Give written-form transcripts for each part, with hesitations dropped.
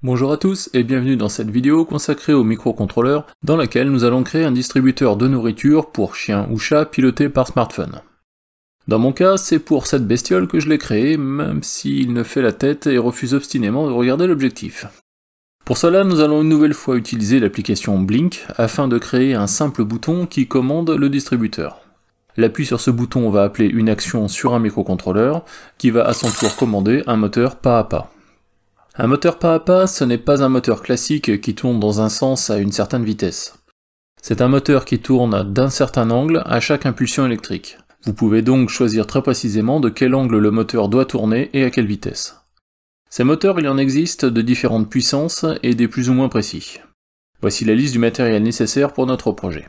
Bonjour à tous et bienvenue dans cette vidéo consacrée au microcontrôleur dans laquelle nous allons créer un distributeur de nourriture pour chiens ou chats piloté par smartphone. Dans mon cas, c'est pour cette bestiole que je l'ai créé, même s'il ne fait la tête et refuse obstinément de regarder l'objectif. Pour cela, nous allons une nouvelle fois utiliser l'application Blink afin de créer un simple bouton qui commande le distributeur. L'appui sur ce bouton va appeler une action sur un microcontrôleur qui va à son tour commander un moteur pas à pas. Un moteur pas à pas, ce n'est pas un moteur classique qui tourne dans un sens à une certaine vitesse. C'est un moteur qui tourne d'un certain angle à chaque impulsion électrique. Vous pouvez donc choisir très précisément de quel angle le moteur doit tourner et à quelle vitesse. Ces moteurs, il en existe de différentes puissances et des plus ou moins précis. Voici la liste du matériel nécessaire pour notre projet.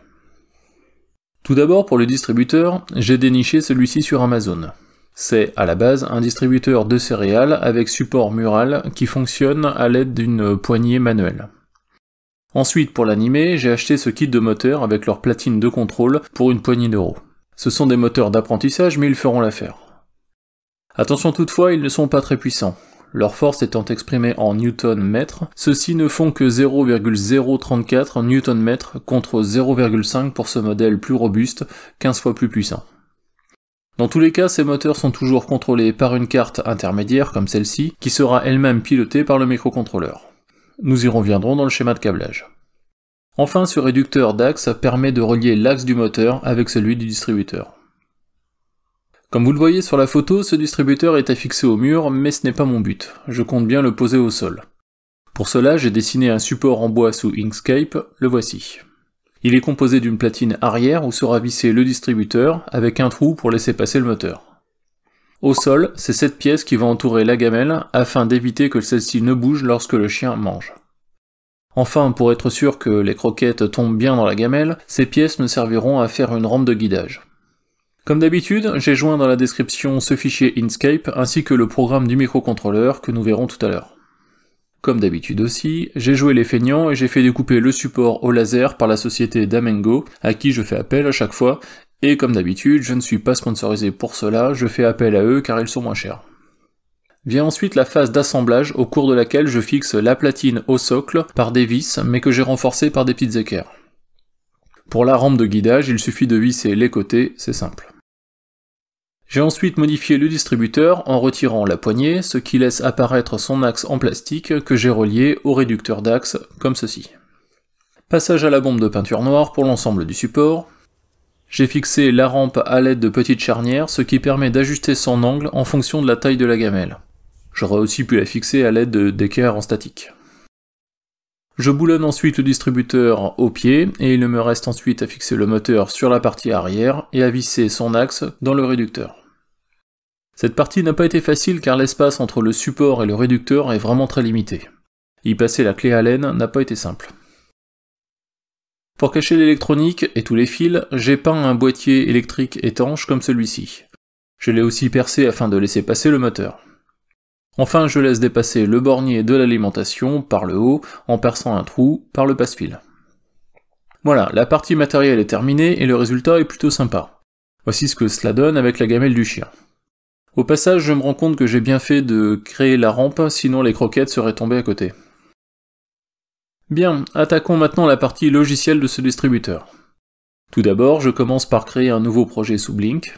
Tout d'abord, pour le distributeur, j'ai déniché celui-ci sur Amazon. C'est, à la base, un distributeur de céréales avec support mural qui fonctionne à l'aide d'une poignée manuelle. Ensuite, pour l'animer, j'ai acheté ce kit de moteurs avec leur platine de contrôle pour une poignée d'euros. Ce sont des moteurs d'apprentissage, mais ils feront l'affaire. Attention toutefois, ils ne sont pas très puissants. Leur force étant exprimée en newton-mètres, ceux-ci ne font que 0,034 newton-mètres contre 0,5 pour ce modèle plus robuste, 15 fois plus puissant. Dans tous les cas, ces moteurs sont toujours contrôlés par une carte intermédiaire comme celle-ci, qui sera elle-même pilotée par le microcontrôleur. Nous y reviendrons dans le schéma de câblage. Enfin, ce réducteur d'axe permet de relier l'axe du moteur avec celui du distributeur. Comme vous le voyez sur la photo, ce distributeur est affixé au mur, mais ce n'est pas mon but, je compte bien le poser au sol. Pour cela, j'ai dessiné un support en bois sous Inkscape, le voici. Il est composé d'une platine arrière où sera vissé le distributeur, avec un trou pour laisser passer le moteur. Au sol, c'est cette pièce qui va entourer la gamelle, afin d'éviter que celle-ci ne bouge lorsque le chien mange. Enfin, pour être sûr que les croquettes tombent bien dans la gamelle, ces pièces me serviront à faire une rampe de guidage. Comme d'habitude, j'ai joint dans la description ce fichier Inkscape ainsi que le programme du microcontrôleur que nous verrons tout à l'heure. Comme d'habitude aussi, j'ai joué les feignants et j'ai fait découper le support au laser par la société Damengo, à qui je fais appel à chaque fois, et comme d'habitude, je ne suis pas sponsorisé pour cela, je fais appel à eux car ils sont moins chers. Vient ensuite la phase d'assemblage au cours de laquelle je fixe la platine au socle par des vis, mais que j'ai renforcées par des petites équerres. Pour la rampe de guidage, il suffit de visser les côtés, c'est simple. J'ai ensuite modifié le distributeur en retirant la poignée, ce qui laisse apparaître son axe en plastique que j'ai relié au réducteur d'axe, comme ceci. Passage à la bombe de peinture noire pour l'ensemble du support. J'ai fixé la rampe à l'aide de petites charnières, ce qui permet d'ajuster son angle en fonction de la taille de la gamelle. J'aurais aussi pu la fixer à l'aide d'équerres en statique. Je boulonne ensuite le distributeur au pied, et il me reste ensuite à fixer le moteur sur la partie arrière et à visser son axe dans le réducteur. Cette partie n'a pas été facile car l'espace entre le support et le réducteur est vraiment très limité. Y passer la clé Allen n'a pas été simple. Pour cacher l'électronique et tous les fils, j'ai peint un boîtier électrique étanche comme celui-ci. Je l'ai aussi percé afin de laisser passer le moteur. Enfin, je laisse dépasser le bornier de l'alimentation par le haut en perçant un trou par le passe-fil. Voilà, la partie matérielle est terminée et le résultat est plutôt sympa. Voici ce que cela donne avec la gamelle du chien. Au passage, je me rends compte que j'ai bien fait de créer la rampe, sinon les croquettes seraient tombées à côté. Bien, attaquons maintenant la partie logicielle de ce distributeur. Tout d'abord, je commence par créer un nouveau projet sous Blink.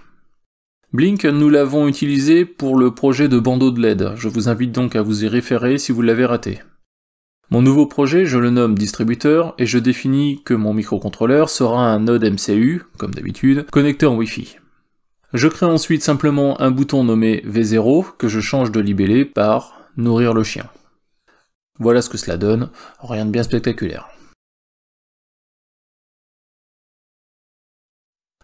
Blink, nous l'avons utilisé pour le projet de bandeau de LED, je vous invite donc à vous y référer si vous l'avez raté. Mon nouveau projet, je le nomme distributeur, et je définis que mon microcontrôleur sera un node MCU, comme d'habitude, connecté en Wi-Fi. Je crée ensuite simplement un bouton nommé V0, que je change de libellé par « Nourrir le chien ». Voilà ce que cela donne, rien de bien spectaculaire.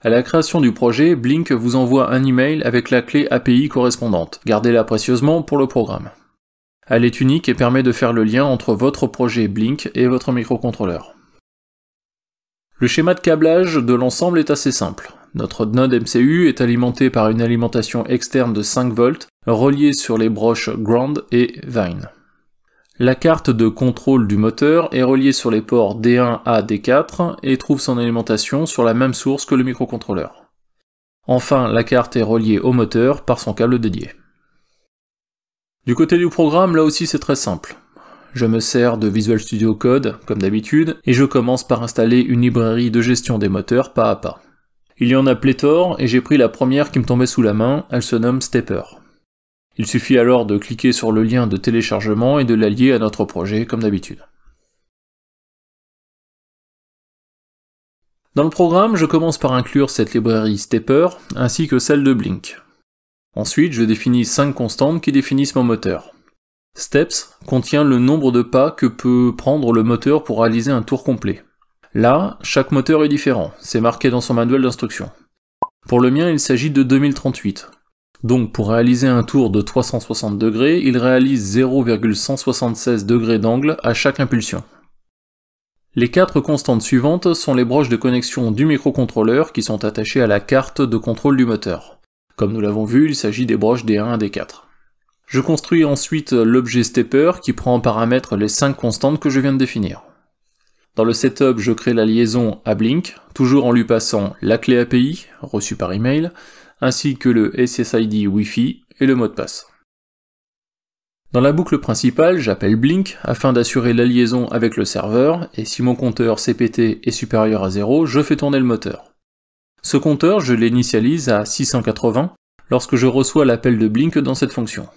À la création du projet, Blink vous envoie un email avec la clé API correspondante. Gardez-la précieusement pour le programme. Elle est unique et permet de faire le lien entre votre projet Blink et votre microcontrôleur. Le schéma de câblage de l'ensemble est assez simple. Notre node MCU est alimenté par une alimentation externe de 5 volts, reliée sur les broches Ground et Vine. La carte de contrôle du moteur est reliée sur les ports D1 à D4 et trouve son alimentation sur la même source que le microcontrôleur. Enfin, la carte est reliée au moteur par son câble dédié. Du côté du programme, là aussi c'est très simple. Je me sers de Visual Studio Code, comme d'habitude, et je commence par installer une librairie de gestion des moteurs pas à pas. Il y en a pléthore, et j'ai pris la première qui me tombait sous la main, elle se nomme Stepper. Il suffit alors de cliquer sur le lien de téléchargement et de l'allier à notre projet, comme d'habitude. Dans le programme, je commence par inclure cette librairie Stepper, ainsi que celle de Blink. Ensuite, je définis 5 constantes qui définissent mon moteur. Steps contient le nombre de pas que peut prendre le moteur pour réaliser un tour complet. Là, chaque moteur est différent, c'est marqué dans son manuel d'instruction. Pour le mien, il s'agit de 2038. Donc pour réaliser un tour de 360 degrés, il réalise 0,176 degrés d'angle à chaque impulsion. Les 4 constantes suivantes sont les broches de connexion du microcontrôleur qui sont attachées à la carte de contrôle du moteur. Comme nous l'avons vu, il s'agit des broches D1 et D4. Je construis ensuite l'objet Stepper qui prend en paramètre les 5 constantes que je viens de définir. Dans le setup, je crée la liaison à Blink, toujours en lui passant la clé API, reçue par email, ainsi que le SSID Wi-Fi et le mot de passe. Dans la boucle principale, j'appelle Blink afin d'assurer la liaison avec le serveur, et si mon compteur CPT est supérieur à 0, je fais tourner le moteur. Ce compteur, je l'initialise à 680 lorsque je reçois l'appel de Blink dans cette fonction.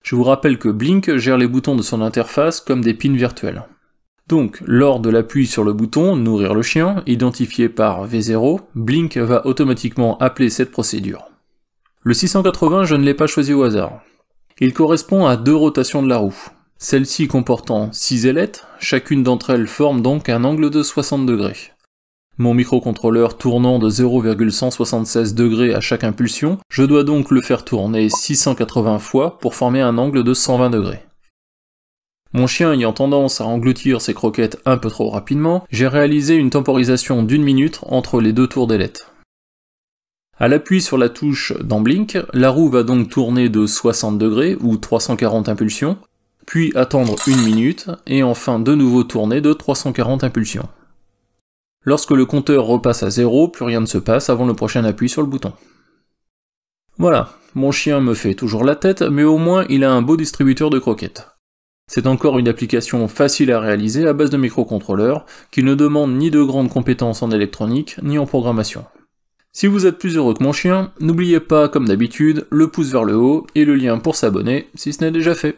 Je vous rappelle que Blink gère les boutons de son interface comme des pins virtuels. Donc, lors de l'appui sur le bouton « Nourrir le chien », identifié par V0, Blink va automatiquement appeler cette procédure. Le 680, je ne l'ai pas choisi au hasard. Il correspond à 2 rotations de la roue. Celle-ci comportant 6 ailettes, chacune d'entre elles forme donc un angle de 60 degrés. Mon microcontrôleur tournant de 0,176 degrés à chaque impulsion, je dois donc le faire tourner 680 fois pour former un angle de 120 degrés. Mon chien ayant tendance à engloutir ses croquettes un peu trop rapidement, j'ai réalisé une temporisation d'1 minute entre les 2 tours d'ailettes. À l'appui sur la touche dans Blink, la roue va donc tourner de 60 degrés ou 340 impulsions, puis attendre 1 minute, et enfin de nouveau tourner de 340 impulsions. Lorsque le compteur repasse à 0, plus rien ne se passe avant le prochain appui sur le bouton. Voilà, mon chien me fait toujours la tête, mais au moins il a un beau distributeur de croquettes. C'est encore une application facile à réaliser à base de microcontrôleurs, qui ne demande ni de grandes compétences en électronique, ni en programmation. Si vous êtes plus heureux que mon chien, n'oubliez pas, comme d'habitude, le pouce vers le haut et le lien pour s'abonner, si ce n'est déjà fait.